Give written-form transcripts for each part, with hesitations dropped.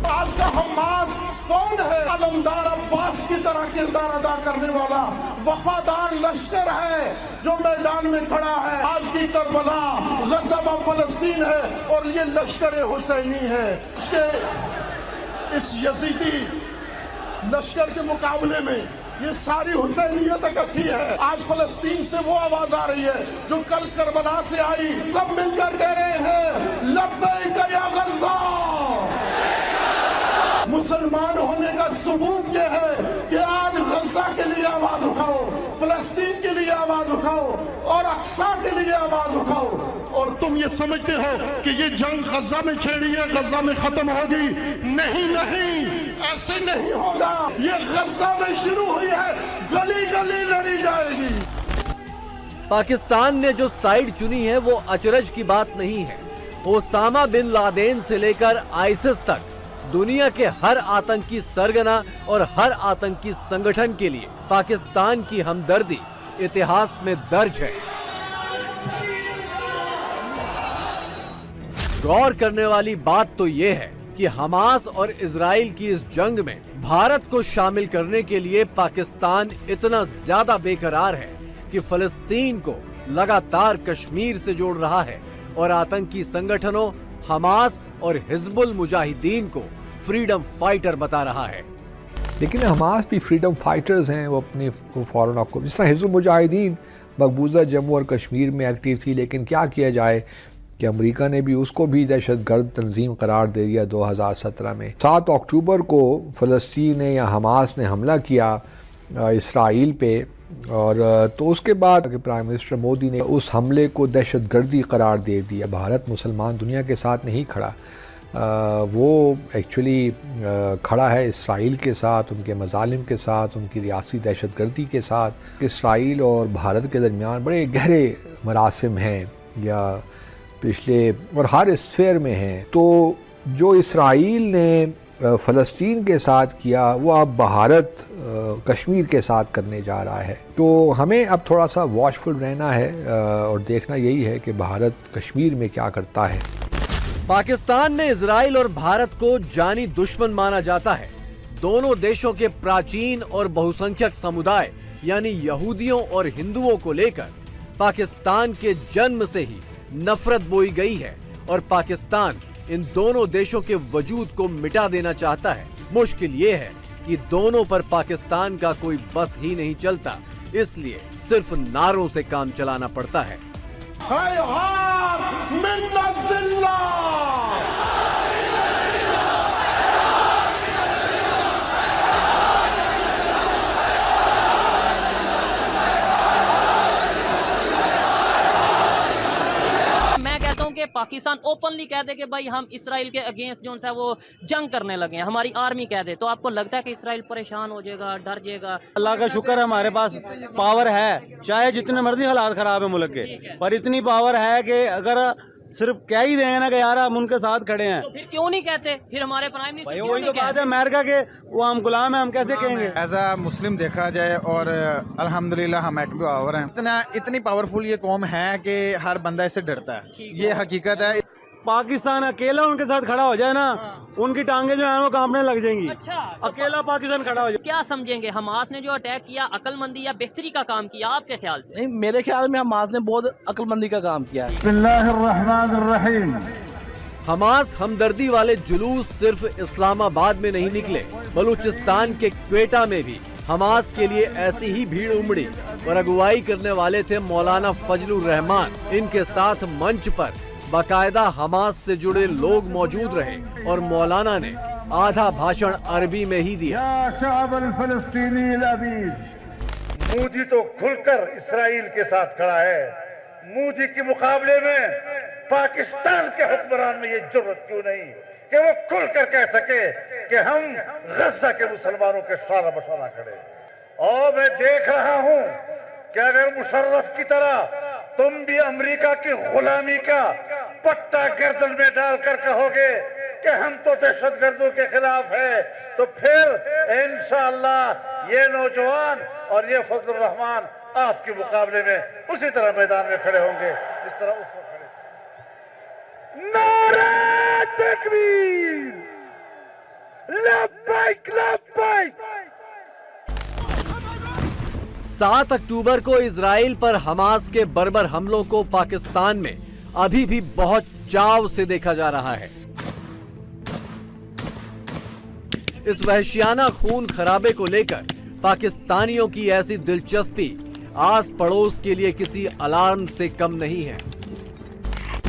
आज का हमास कौन है? अलमदार अब्बास की तरह किरदार अदा करने वाला वफादार लश्कर है जो मैदान में खड़ा है। आज की करबला गज़ा व फलस्तीन है और ये लश्कर हुसैनी है। इसके इस यजीदी लश्कर के मुकाबले में ये सारी हुसैनियत इकट्ठी है। आज फलस्तीन से वो आवाज आ रही है जो कल करबला से आई। सब मिलकर कह रहे हैं लब्बैक या गज़ा। मुसलमान होने का सबूत यह है कि आज गज़ा के लिए आवाज उठाओ, फलस्तीन के लिए आवाज उठाओ और अक्सा के लिए आवाज उठाओ। और तुम ये समझते हो कि ये जंग गज़ा में छेड़ी है, गज़ा में खत्म होगी? नहीं नहीं, ऐसे नहीं होगा। ये गज़ा में शुरू हुई है, गली गली लड़ी जाएगी। पाकिस्तान ने जो साइड चुनी है वो अचरज की बात नहीं है। ओसामा बिन लादेन से लेकर आईसिस तक दुनिया के हर आतंकी सरगना और हर आतंकी संगठन के लिए पाकिस्तान की हमदर्दी इतिहास में दर्ज है। गौर करने वाली बात तो ये है कि हमास और इजराइल की इस जंग में भारत को शामिल करने के लिए पाकिस्तान इतना ज्यादा बेकरार है कि फलस्तीन को लगातार कश्मीर से जोड़ रहा है और आतंकी संगठनों हमास और हिजबुल मुजाहिदीन को फ्रीडम फाइटर बता रहा है। लेकिन हमास भी फ्रीडम फाइटर्स हैं, वो अपने फॉरेन हुकूमत, जिस तरह हिजबुल मुजाहिदीन मकबूजा जम्मू और कश्मीर में एक्टिव थी। लेकिन क्या किया जाए कि अमेरिका ने भी उसको भी दहशतगर्द तंजीम करार दे दिया 2017 में। 7 अक्टूबर को फ़लस्तीन ने या हमास ने हमला किया इसराइल पे, और तो उसके बाद प्राइम मिनिस्टर मोदी ने उस हमले को दहशतगर्दी करार दे दिया। भारत मुसलमान दुनिया के साथ नहीं खड़ा, वो एक्चुअली खड़ा है इसराइल के साथ, उनके मजालिम के साथ, उनकी रियासी दहशतगर्दी के साथ। इसराइल और भारत के दरमियान बड़े गहरे मरासिम हैं या पिछले और हर स्फेयर में हैं। तो जो इसराइल ने फ़लस्तीन के साथ किया वो अब भारत कश्मीर के साथ करने जा रहा है। तो हमें अब थोड़ा सा वॉचफुल रहना है और देखना यही है कि भारत कश्मीर में क्या करता है। पाकिस्तान में इजराइल और भारत को जानी दुश्मन माना जाता है। दोनों देशों के प्राचीन और बहुसंख्यक समुदाय यानी यहूदियों और हिंदुओं को लेकर पाकिस्तान के जन्म से ही नफरत बोई गई है और पाकिस्तान इन दोनों देशों के वजूद को मिटा देना चाहता है। मुश्किल ये है कि दोनों पर पाकिस्तान का कोई बस ही नहीं चलता, इसलिए सिर्फ नारों से काम चलाना पड़ता है। कि पाकिस्तान ओपनली कह दे कि भाई हम इसराइल के अगेंस्ट जो है वो जंग करने लगे हैं, हमारी आर्मी कह दे, तो आपको लगता है कि इसराइल परेशान हो जाएगा, डर जाएगा? अल्लाह का शुक्र है हमारे पास पावर है, चाहे जितने मर्जी हालात खराब है मुल्क के, पर इतनी पावर है कि अगर सिर्फ कह ही देंगे ना कि यार हम उनके साथ खड़े हैं, तो फिर क्यों नहीं कहते? फिर हमारे प्राइम मिनिस्टर वही तो बात है अमेरिका के, वो हम गुलाम हैं, हम कैसे कहेंगे? एज अ मुस्लिम देखा जाए और अल्हम्दुलिल्लाह हम एटमी पावर हैं, इतनी पावरफुल ये कौम है कि हर बंदा इससे डरता है, ये हकीकत है। पाकिस्तान अकेला उनके साथ खड़ा हो जाए ना, उनकी टांगे जो है वो कांपने लग जाएंगी। अच्छा, अकेला पाकिस्तान खड़ा हो जाए। क्या समझेंगे हमास ने जो अटैक किया अकलमंदी या बेहतरी का काम किया आपके ख्याल से? नहीं, मेरे ख्याल में हमास ने बहुत अकलमंदी का काम किया है। हमास हमदर्दी वाले जुलूस सिर्फ इस्लामाबाद में नहीं निकले, बलूचिस्तान के क्वेटा में भी हमास के लिए ऐसी ही भीड़ उमड़ी और अगुवाई करने वाले थे मौलाना फजलुर रहमान। इनके साथ मंच पर बाकायदा हमास से जुड़े लोग मौजूद रहे और मौलाना ने आधा भाषण अरबी में ही दिया। मोदी तो खुलकर इसराइल के साथ खड़ा है, मोदी के मुकाबले में पाकिस्तान के हुक्मरान में ये जुर्रत क्यों नहीं कि वो खुलकर कह सके कि हम गज़ा के मुसलमानों के सारा बशारा खड़े। और मैं देख रहा हूं कि अगर मुशर्रफ की तरह तुम भी अमेरिका की गुलामी का पट्टा गर्दन में डालकर कहोगे कि हम तो दहशतगर्दों के खिलाफ है, तो फिर इंशाअल्लाह ये नौजवान और ये फजलुर रहमान आपके मुकाबले में उसी तरह मैदान में खड़े होंगे जिस तरह उस वक्त खड़े। नारे तकबीर, लब्बैक लब्बैक। 7 अक्टूबर को इजराइल पर हमास के बर्बर हमलों को पाकिस्तान में अभी भी बहुत चाव से देखा जा रहा है। इस वहशियाना खून खराबे को लेकर पाकिस्तानियों की ऐसी दिलचस्पी आस पड़ोस के लिए किसी अलार्म से कम नहीं है।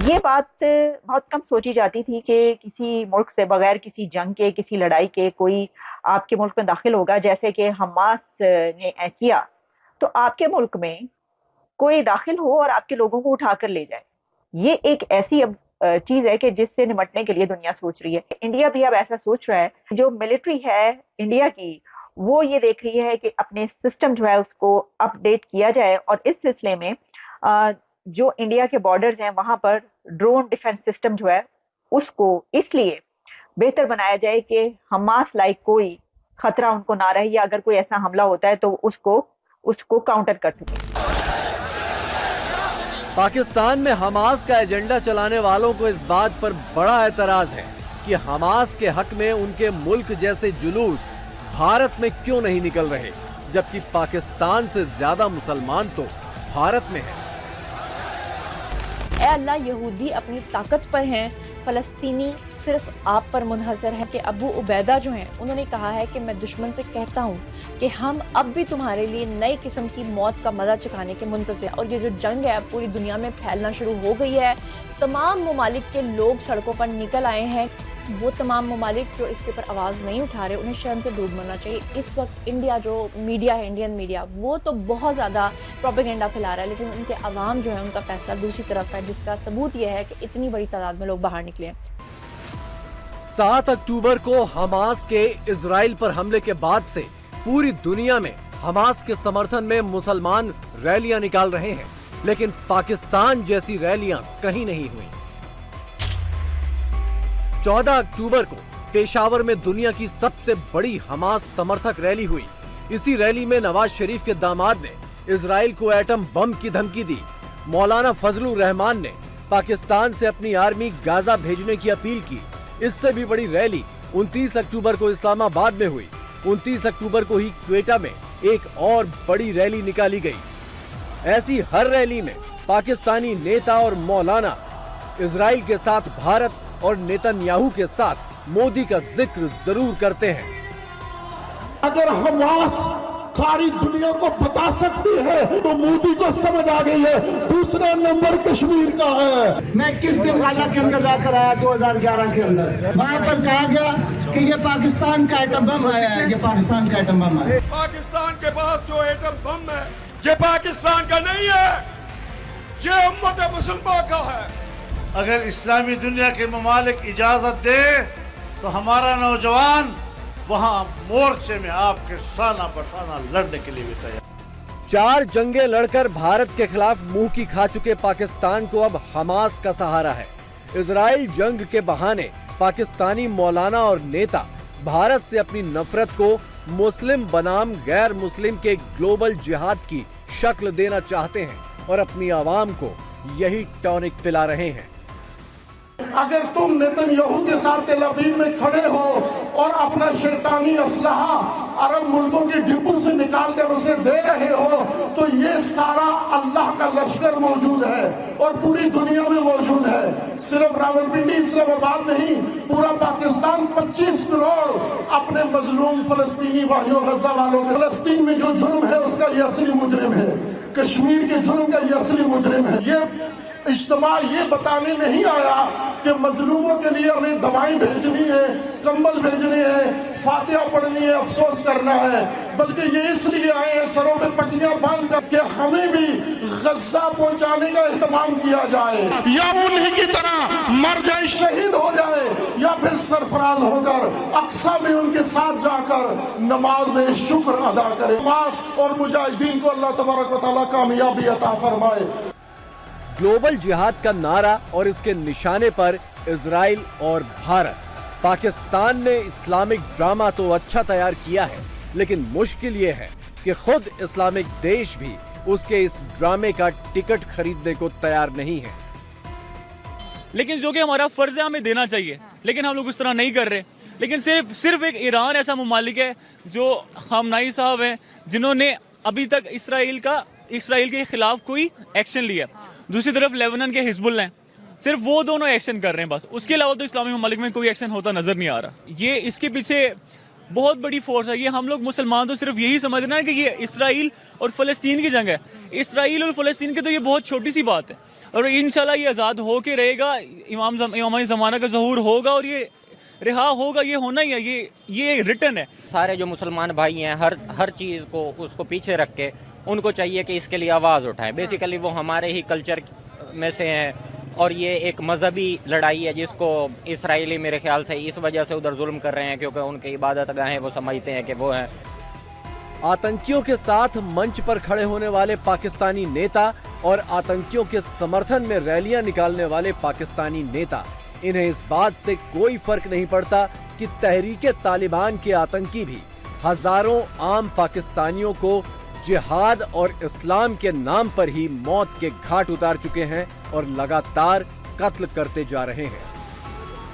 ये बात बहुत कम सोची जाती थी कि किसी मुल्क से बगैर किसी जंग के, किसी लड़ाई के कोई आपके मुल्क में दाखिल होगा, जैसे कि हमास ने किया। तो आपके मुल्क में कोई दाखिल हो और आपके लोगों को उठाकर ले जाए, ये एक ऐसी चीज है कि जिससे निपटने के लिए दुनिया सोच रही है। इंडिया भी अब ऐसा सोच रहा है। जो मिलिट्री है इंडिया की, वो ये देख रही है कि अपने सिस्टम जो है उसको अपडेट किया जाए, और इस सिलसिले में जो इंडिया के बॉर्डर्स हैं वहां पर ड्रोन डिफेंस सिस्टम जो है उसको इसलिए बेहतर बनाया जाए कि हमास लाइक कोई खतरा उनको ना रहे, या अगर कोई ऐसा हमला होता है तो उसको काउंटर कर सके। पाकिस्तान में हमास का एजेंडा चलाने वालों को इस बात पर बड़ा एतराज है कि हमास के हक में उनके मुल्क जैसे जुलूस भारत में क्यों नहीं निकल रहे, जबकि पाकिस्तान से ज्यादा मुसलमान तो भारत में हैं। ए अल्लाह, यहूदी अपनी ताकत पर हैं, फ़लस्तीनी सिर्फ आप पर मुनहसर है। कि अबू उबैदा जो हैं उन्होंने कहा है कि मैं दुश्मन से कहता हूं कि हम अब भी तुम्हारे लिए नई किस्म की मौत का मज़ा चखाने के मुंतज़िर हैं। और ये जो जंग है पूरी दुनिया में फैलना शुरू हो गई है। तमाम ममालिक के लोग सड़कों पर निकल आए हैं। वो तमाम ममालिक जो इसके ऊपर आवाज़ नहीं उठा रहे, उन्हें शर्म से डूब मरना चाहिए। इस वक्त इंडिया जो मीडिया है, इंडियन मीडिया, वो तो बहुत ज़्यादा प्रोपेगेंडा फैला रहा है, लेकिन उनके अवाम जो है उनका फैसला दूसरी तरफ है, जिसका सबूत यह है कि इतनी बड़ी तादाद में लोग बाहर निकले हैं। 7 अक्टूबर को हमास के इजराइल पर हमले के बाद से पूरी दुनिया में हमास के समर्थन में मुसलमान रैलियां निकाल रहे हैं, लेकिन पाकिस्तान जैसी रैलियां कहीं नहीं हुई। 14 अक्टूबर को पेशावर में दुनिया की सबसे बड़ी हमास समर्थक रैली हुई। इसी रैली में नवाज शरीफ के दामाद ने इजराइल को एटम बम की धमकी दी। मौलाना फजलुर रहमान ने पाकिस्तान से अपनी आर्मी गाजा भेजने की अपील की। इससे भी बड़ी रैली 29 अक्टूबर को इस्लामाबाद में हुई। 29 अक्टूबर को ही क्वेटा में एक और बड़ी रैली निकाली गई। ऐसी हर रैली में पाकिस्तानी नेता और मौलाना इजराइल के साथ भारत और नेतन्याहू के साथ मोदी का जिक्र जरूर करते हैं। अगर हमास सारी दुनिया को बता सकती है तो मोदी को समझ आ गई है। दूसरा नंबर कश्मीर का है। मैं किस दिन गाजा के अंदर जाकर आया 2011 के अंदर, वहां पर कहा गया कि ये पाकिस्तान का एटम बम आया है, ये पाकिस्तान का एटम बम है। पाकिस्तान के पास जो एटम बम है ये पाकिस्तान का नहीं है, ये उम्मत मुसलमान का है। अगर इस्लामी दुनिया के ममालिक इजाजत दे तो हमारा नौजवान वहाँ मोर्चे में आपके साना बसाना लड़ने के लिए भी तैयार। 4 जंगें लड़कर भारत के खिलाफ मुंह की खा चुके पाकिस्तान को अब हमास का सहारा है। इजराइल जंग के बहाने पाकिस्तानी मौलाना और नेता भारत से अपनी नफरत को मुस्लिम बनाम गैर मुस्लिम के ग्लोबल जिहाद की शक्ल देना चाहते हैं और अपनी आवाम को यही टॉनिक पिला रहे हैं। अगर तुम नेतन्याहू के साथ तेल अवीव में खड़े हो और अपना शैतानी असलहा अरब मुल्कों की डिब्बू से निकाल कर उसे दे रहे हो, तो ये सारा अल्लाह का लश्कर मौजूद है और पूरी दुनिया में मौजूद है। सिर्फ रावलपिंडी इस्लामाबाद नहीं, पूरा पाकिस्तान 25 करोड़ अपने मजलूम फलस्तीनी भाइयों गजा वालों के। फलस्तीन में जो जुर्म है उसका ये असली मुजरिम है, कश्मीर के जुर्म का ये असली मुजरिम है। ये इज्तिमा ये बताने नहीं आया कि मजलूमों के लिए हमें दवाएं भेजनी है, कंबल भेजने हैं, फातिहा पढ़नी है, अफसोस करना है, बल्कि ये इसलिए आए हैं सरों पे पट्टियां बांध कर कि हमें भी गजा पहुंचाने का एहतमाम किया जाए, या उन्हीं की तरह मर जाए, शहीद हो जाए, या फिर सरफराज होकर अक्सा में उनके साथ जाकर नमाज शुक्र अदा करें। हमास और मुजाहिदीन को अल्लाह तबारक व तआला कामयाबी अता फरमाए। ग्लोबल जिहाद का नारा और इसके निशाने पर इजराइल और भारत। पाकिस्तान ने इस्लामिक ड्रामा तो अच्छा तैयार किया है, लेकिन मुश्किल ये है कि खुद इस्लामिक देश भी उसके इस ड्रामे का टिकट खरीदने को तैयार नहीं है। लेकिन जो कि हमारा फ़र्ज़ है, हमें देना चाहिए, लेकिन हम लोग उस तरह नहीं कर रहे। लेकिन सिर्फ एक ईरान ऐसा ममालिक है जो खामनाई साहब हैं जिन्होंने अभी तक इसराइल के ख़िलाफ़ कोई एक्शन लिया। दूसरी तरफ लेबनान के हिजबुल हैं, सिर्फ वो दोनों एक्शन कर रहे हैं बस, उसके अलावा तो इस्लामी ममालिक में कोई एक्शन होता नज़र नहीं आ रहा। ये इसके पीछे बहुत बड़ी फोर्स है। ये हम लोग मुसलमान तो सिर्फ यही समझ रहे हैं कि ये इसराइल और फ़लस्तीन की जंग है। इसराइल और फ़लस्तीन की तो ये बहुत छोटी सी बात है, और इंशाल्लाह ये आज़ाद हो के रहेगा, इमाम ज़माना का ज़हूर होगा और ये रिहा होगा, ये होना ही है, ये रिटर्न है। सारे जो मुसलमान भाई हैं हर चीज़ को उसको पीछे रख के उनको चाहिए कि इसके लिए आवाज़ उठाएं। बेसिकली वो हमारे ही कल्चर में से हैं, और ये एक मजहबी लड़ाई है जिसको इसराइली मेरे ख्याल से इस वजह से उधर जुल्म कर रहे हैं क्योंकि उनकी इबादत गाहें वो समझते हैं कि वो हैं। आतंकियों के साथ मंच पर खड़े होने वाले पाकिस्तानी नेता और आतंकियों के समर्थन में रैलियां निकालने वाले पाकिस्तानी नेता, इन्हें इस बात से कोई फर्क नहीं पड़ता कि तहरीके तालिबान के आतंकी भी हजारों आम पाकिस्तानियों को जिहाद और इस्लाम के नाम पर ही मौत के घाट उतार चुके हैं और लगातार कत्ल करते जा रहे हैं।